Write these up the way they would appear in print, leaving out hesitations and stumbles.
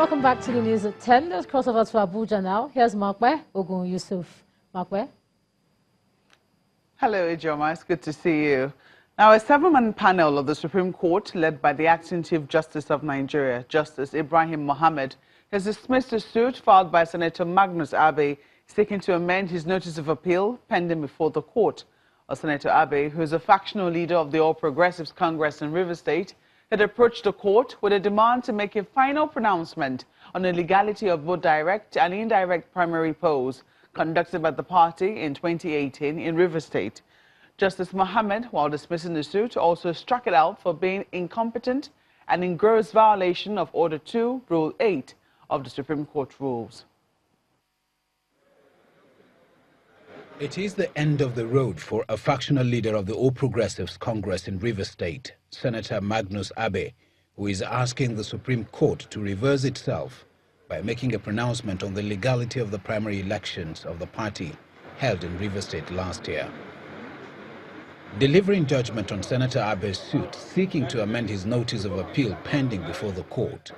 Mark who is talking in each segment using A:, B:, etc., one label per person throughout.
A: Welcome back to the news at 10. Let's cross over to Abuja now. Here's Mbakwe Ogun Yusuf. Mbakwe.
B: Hello, Ijoma. It's good to see you. Now, a 7-man panel of the Supreme Court, led by the Acting Chief Justice of Nigeria, Justice Ibrahim Mohammed, has dismissed a suit filed by Senator Magnus Abe seeking to amend his notice of appeal pending before the court. Senator Abe, who is a factional leader of the All Progressives Congress in Rivers State, had approached the court with a demand to make a final pronouncement on the legality of both direct and indirect primary polls conducted by the party in 2018 in Rivers State. Justice Mohammed, while dismissing the suit, also struck it out for being incompetent and in gross violation of Order 2, Rule 8 of the Supreme Court rules.
C: It is the end of the road for a factional leader of the All Progressives Congress in Rivers State, Senator Magnus Abe, who is asking the Supreme Court to reverse itself by making a pronouncement on the legality of the primary elections of the party held in Rivers State last year. Delivering judgment on Senator Abe's suit seeking to amend his notice of appeal pending before the court,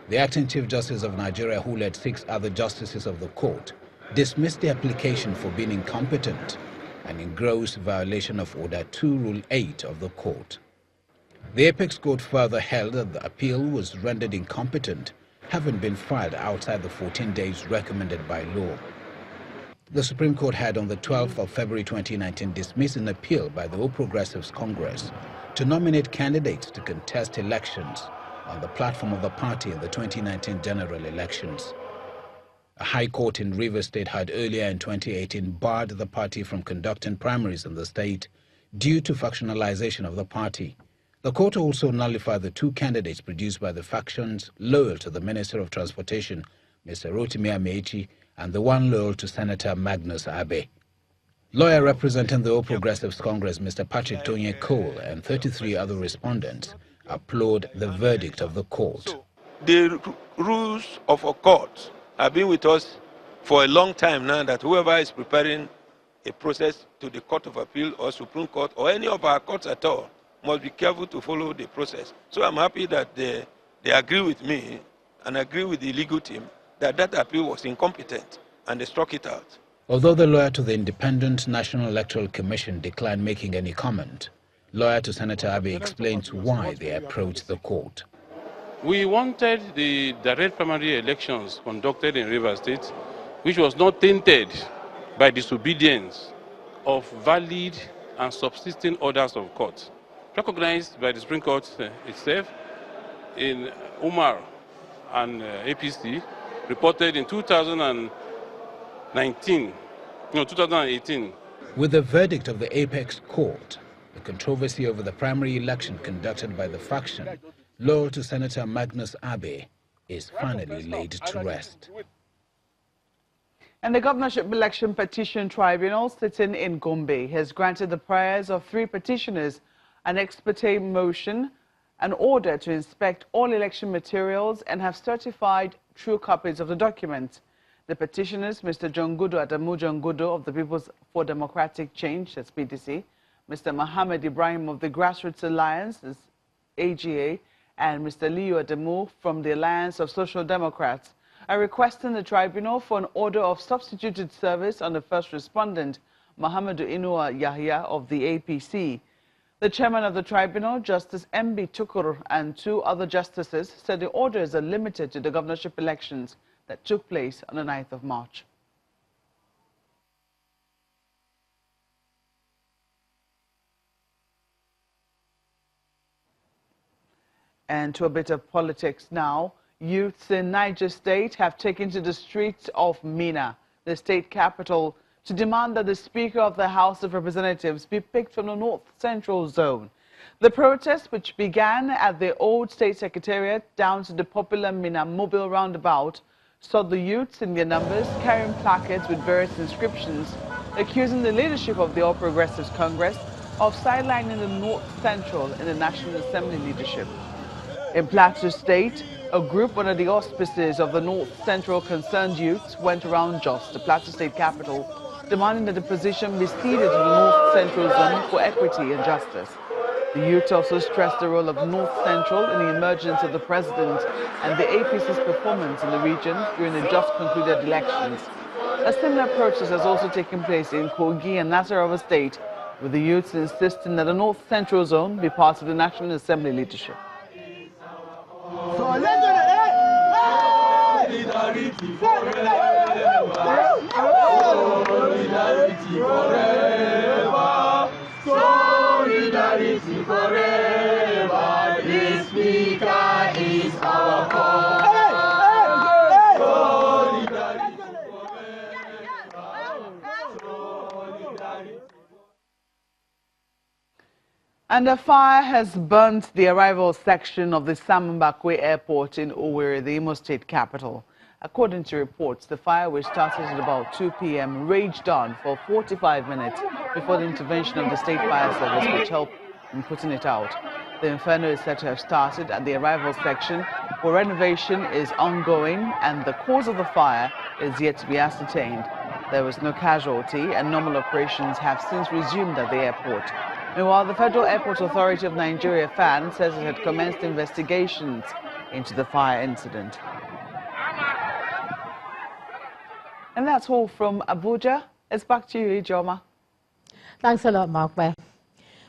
C: the Acting Chief Justice of Nigeria, who led 6 other justices of the court, dismissed the application for being incompetent and in gross violation of Order 2, Rule 8 of the court. The Apex Court further held that the appeal was rendered incompetent, having been filed outside the 14 days recommended by law. The Supreme Court had on the 12th of February 2019 dismissed an appeal by the All Progressives Congress to nominate candidates to contest elections on the platform of the party in the 2019 general elections. A high court in Rivers State had earlier in 2018 barred the party from conducting primaries in the state due to factionalization of the party. The court also nullified the 2 candidates produced by the factions loyal to the Minister of Transportation, Mr. Rotimi Amechi, and the one loyal to Senator Magnus Abe. Lawyer representing the All Progressives Congress, Mr. Pt.3 Cole, and 33 other respondents applaud the verdict of the court.
D: The rules of a court have been with us for a long time now, that whoever is preparing a process to the Court of Appeal or Supreme Court or any of our courts at all must be careful to follow the process. So I'm happy that they agree with me and agree with the legal team that that appeal was incompetent and they struck it out.
C: Although the lawyer to the Independent National Electoral Commission declined making any comment, lawyer to Senator Abe explains why they approached the court.
E: We wanted the direct primary elections conducted in Rivers State, which was not tainted by disobedience of valid and subsisting orders of court, recognized by the Supreme Court itself in Umar and APC, reported in 2018.
C: With the verdict of the Apex Court, the controversy over the primary election conducted by the faction loyal to Senator Magnus Abe is finally laid to rest.
B: And the Governorship Election Petition Tribunal sitting in Gombe has granted the prayers of 3 petitioners an ex parte motion, an order to inspect all election materials and have certified true copies of the documents. The petitioners, Mr. Jongudo Adamu Jongudo of the People's for Democratic Change, that's PDC, Mr. Mohammed Ibrahim of the Grassroots Alliance, that's AGA, and Mr. Leo Adamu from the Alliance of Social Democrats, are requesting the tribunal for an order of substituted service on the first respondent, Muhammadu Inua Yahya of the APC. The chairman of the tribunal, Justice MB Tukur, and 2 other justices said the orders are limited to the governorship elections that took place on the 9th of March. And to a bit of politics now. Youths in Niger State have taken to the streets of Minna, the state capital, to demand that the Speaker of the House of Representatives be picked from the North Central Zone. The protest, which began at the old State Secretariat down to the popular Minna Mobile roundabout, saw the youths in their numbers carrying placards with various inscriptions accusing the leadership of the All Progressives Congress of sidelining the North Central in the National Assembly leadership. In Plateau State, a group under the auspices of the North Central Concerned Youths went around Jos, the Plateau State capital, demanding that the position be ceded to the North Central Zone for equity and justice. The youth also stressed the role of North Central in the emergence of the president and the APC's performance in the region during the just concluded elections. A similar protest has also taken place in Kogi and Nasarawa State, with the youths insisting that the North Central zone be part of the National Assembly leadership.
F: Solidarity forever. Solidarity forever. Solidarity forever. This speaker is our cause. Solidarity forever.
B: And a fire has burnt the arrival section of the Mbakwe airport in Oweri, the Imo State capital. According to reports, the fire, which started at about 2 p.m., raged on for 45 minutes before the intervention of the State Fire Service, which helped in putting it out. The inferno is said to have started at the arrival section, where renovation is ongoing and the cause of the fire is yet to be ascertained. There was no casualty and normal operations have since resumed at the airport. Meanwhile, the Federal Airport Authority of Nigeria, FAN, says it had commenced investigations into the fire incident. And that's all from Abuja. It's back to you, Ijoma.
A: Thanks a lot, Mbakwe.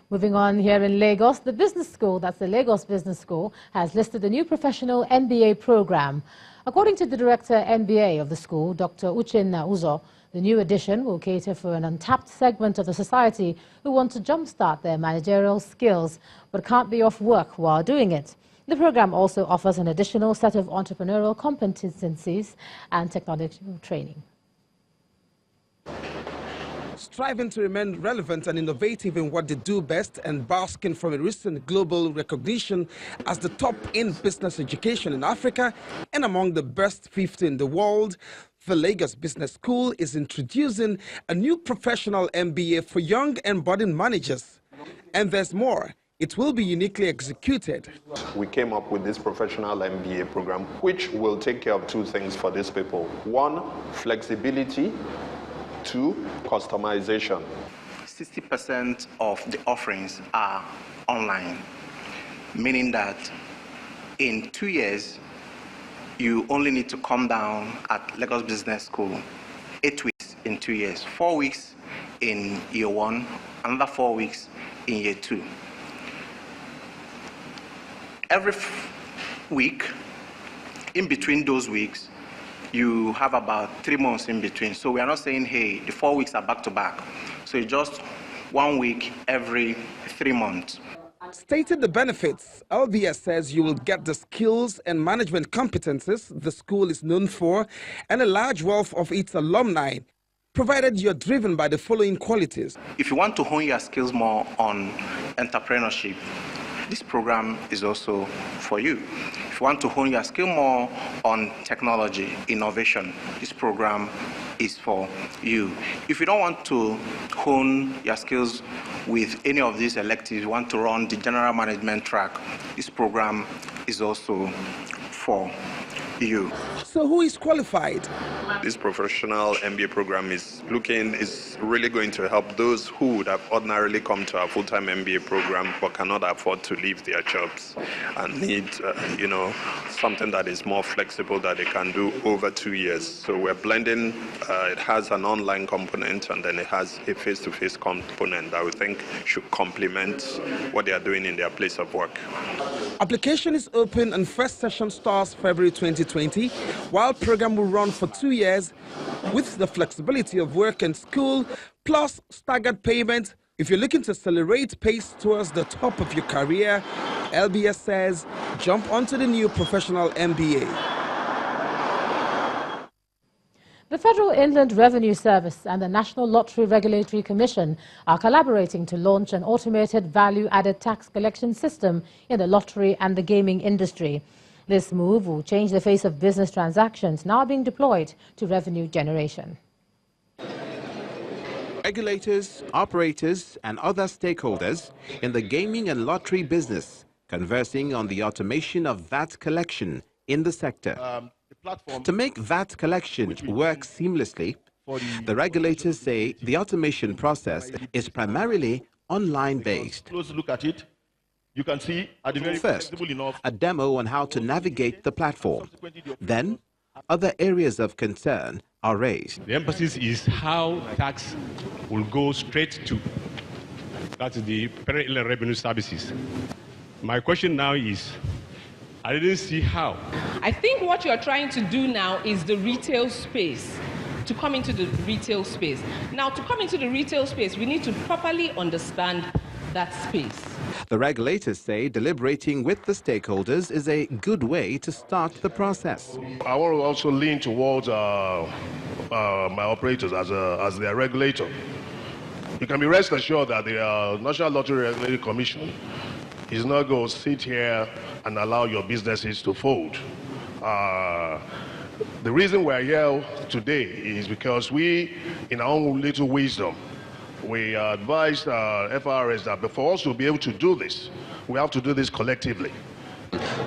A: Moving on here in Lagos, the business school, that's the Lagos Business School, has listed a new professional MBA program. According to the director MBA of the school, Dr. Uchenna Uzo, the new edition will cater for an untapped segment of the society who want to jumpstart their managerial skills but can't be off work while doing it. The program also offers an additional set of entrepreneurial competencies and technological training.
G: Striving to remain relevant and innovative in what they do best and basking from a recent global recognition as the top in business education in Africa and among the best 50 in the world, the Lagos Business School is introducing a new professional MBA for young and budding managers. And there's more. It will be uniquely executed.
H: We came up with this professional MBA program, which will take care of two things for these people. One, flexibility. Two, customization.
I: 60% of the offerings are online, meaning that in 2 years, you only need to come down at Lagos Business School 8 weeks in 2 years, 4 weeks in year 1, another 4 weeks in year 2. Every week, in between those weeks, you have about 3 months in between. So we are not saying, hey, the 4 weeks are back to back. So it's just 1 week every 3 months.
G: Stating the benefits, LBS says you will get the skills and management competences the school is known for and a large wealth of its alumni, provided you're driven by the following qualities.
I: If you want to hone your skills more on entrepreneurship, this program is also for you. If you want to hone your skill more on technology, innovation, this program is for you. If you don't want to hone your skills with any of these electives, you want to run the general management track, this program is also for you.
G: So who is qualified?
H: This professional MBA program is really going to help those who would have ordinarily come to our full-time MBA program but cannot afford to leave their jobs and need, something that is more flexible that they can do over 2 years. So we're blending, it has an online component and then it has a face-to-face component that we think should complement what they are doing in their place of work.
G: Application is open and first session starts February 2020, while program will run for 2 years with the flexibility of work and school plus staggered payment. If you're looking to accelerate pace towards the top of your career, LBS says jump onto the new professional MBA.
A: The Federal Inland Revenue Service and the National Lottery Regulatory Commission are collaborating to launch an automated value-added tax collection system in the lottery and the gaming industry. This move will change the face of business transactions now being deployed to revenue generation.
J: Regulators, operators, and other stakeholders in the gaming and lottery business conversing on the automation of VAT collection in the sector. To make VAT collection work seamlessly, the regulators say the automation process is primarily online-based.
F: Close look at it.
K: You can see at the very
J: First,
K: flexible enough.
J: a demo on how to navigate the platform. Then, other areas of concern are raised.
L: The emphasis is how tax will go straight to, that is the parallel revenue services. My question now is, I didn't see how.
M: I think what you're trying to do now is the retail space, to come into the retail space. Now, to come into the retail space, we need to properly understand that space.
J: The regulators say deliberating with the stakeholders is a good way to start the process.
K: I want to also lean towards my operators as their regulator. You can be rest assured that the National Lottery Regulatory Commission is not going to sit here and allow your businesses to fold. The reason we're here today is because we, in our own little wisdom, we advised FRS that for us to be able to do this, we have to do this collectively.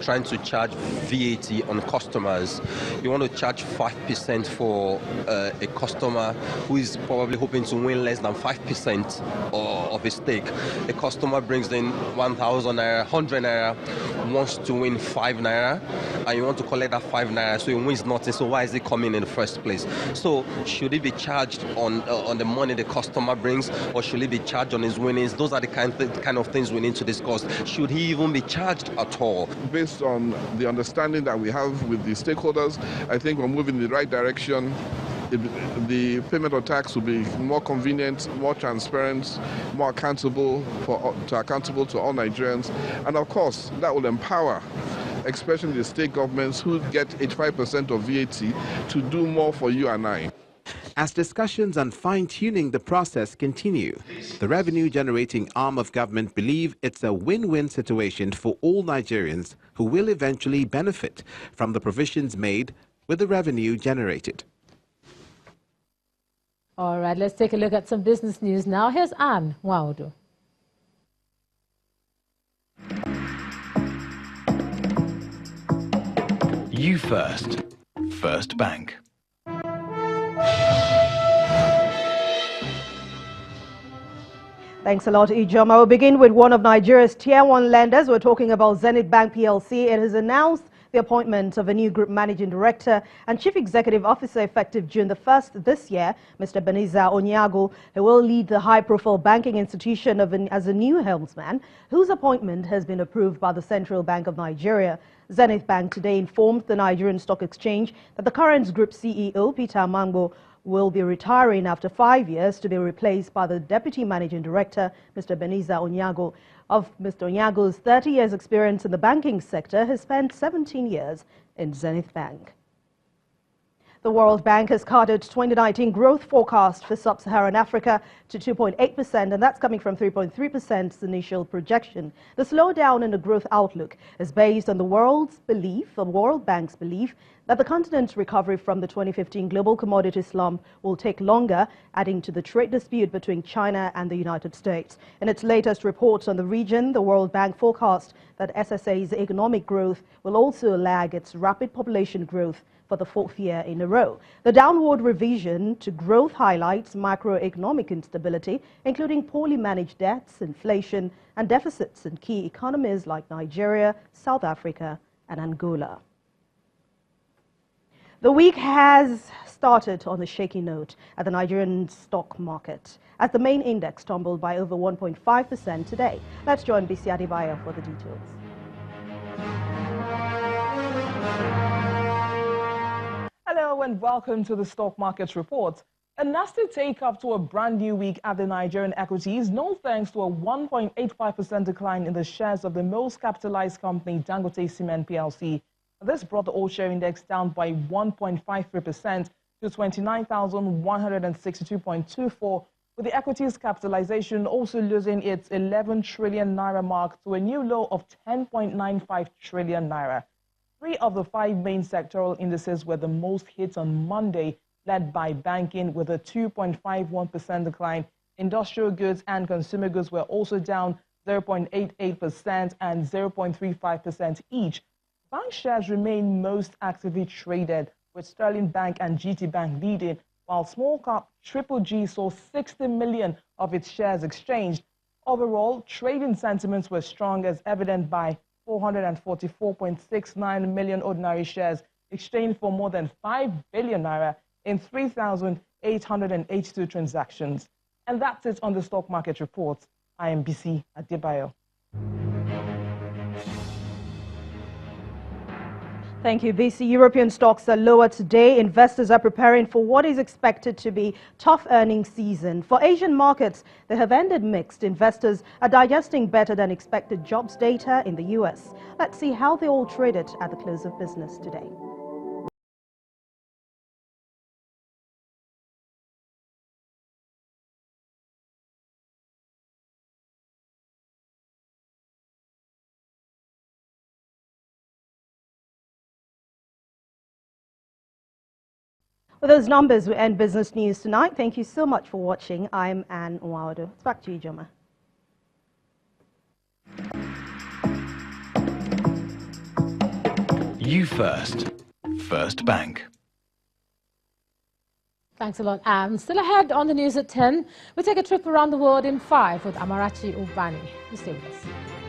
N: Trying to charge VAT on customers. You want to charge 5% for a customer who is probably hoping to win less than 5% of his stake. A customer brings in 1,000 naira, 100 naira, wants to win 5 naira, and you want to collect that 5 naira, so he wins nothing. So why is he coming in the first place? So should he be charged on the money the customer brings, or should he be charged on his winnings? Those are the kind of things we need to discuss. Should he even be charged at all?
O: Based on the understanding that we have with the stakeholders, I think we're moving in the right direction. The payment of tax will be more convenient, more transparent, more accountable to all Nigerians, and of course that will empower especially the state governments who get 85% of VAT to do more for you and I.
J: As discussions on fine-tuning the process continue, the revenue-generating arm of government believe it's a win-win situation for all Nigerians who will eventually benefit from the provisions made with the revenue generated.
A: All right, let's take a look at some business news now. Here's Anne Waudu.
P: You first. First Bank.
Q: Thanks a lot, Ijoma. We'll begin with one of Nigeria's Tier 1 lenders. We're talking about Zenith Bank PLC. It has announced the appointment of a new group managing director and chief executive officer effective June the 1st this year, Mr. Ebenezer Onyago, who will lead the high-profile banking institution as a new helmsman, whose appointment has been approved by the Central Bank of Nigeria. Zenith Bank today informed the Nigerian Stock Exchange that the current group CEO, Peter Mambo, will be retiring after 5 years to be replaced by the Deputy Managing Director, Mr. Ebenezer Onyago. Of Mr. Onyago's 30 years experience in the banking sector, he spent 17 years in Zenith Bank. The World Bank has cut its 2019 growth forecast for sub-Saharan Africa to 2.8%, and that's coming from 3.3%'s initial projection. The slowdown in the growth outlook is based on the World Bank's belief that the continent's recovery from the 2015 global commodity slump will take longer, adding to the trade dispute between China and the United States. In its latest reports on the region, the World Bank forecast that SSA's economic growth will also lag its rapid population growth for the 4th year in a row. The downward revision to growth highlights macroeconomic instability, including poorly managed debts, inflation, and deficits in key economies like Nigeria, South Africa, and Angola. The week has started on a shaky note at the Nigerian stock market, as the main index tumbled by over 1.5% today. Let's join BC Adebayo for the details.
R: Hello and welcome to the Stock Market Report. A nasty take-up to a brand new week at the Nigerian equities, no thanks to a 1.85% decline in the shares of the most capitalized company, Dangote Cement PLC. This brought the all-share index down by 1.53% to 29,162.24, with the equities capitalization also losing its 11 trillion naira mark to a new low of 10.95 trillion naira. 3 of the 5 main sectoral indices were the most hit on Monday, led by banking with a 2.51% decline. Industrial goods and consumer goods were also down 0.88% and 0.35% each. Bank shares remain most actively traded, with Sterling Bank and GT Bank leading, while small cap Triple G saw 60 million of its shares exchanged. Overall, trading sentiments were strong as evident by 444.69 million ordinary shares exchanged for more than 5 billion naira in 3,882 transactions. And that's it on the stock market reports. I am BC Adebayo.
Q: Thank you, BC. European stocks are lower today. Investors are preparing for what is expected to be tough earnings season. For Asian markets, they have ended mixed. Investors are digesting better than expected jobs data in the U.S. Let's see how they all traded at the close of business today. With those numbers, we end business news tonight. Thank you so much for watching. I'm Anne Oweri. It's back to you, Joma.
P: You first. First Bank.
A: Thanks a lot, Anne. Still ahead on the news at 10. We take a trip around the world in 5 with Amarachi Ubani. Stay with us.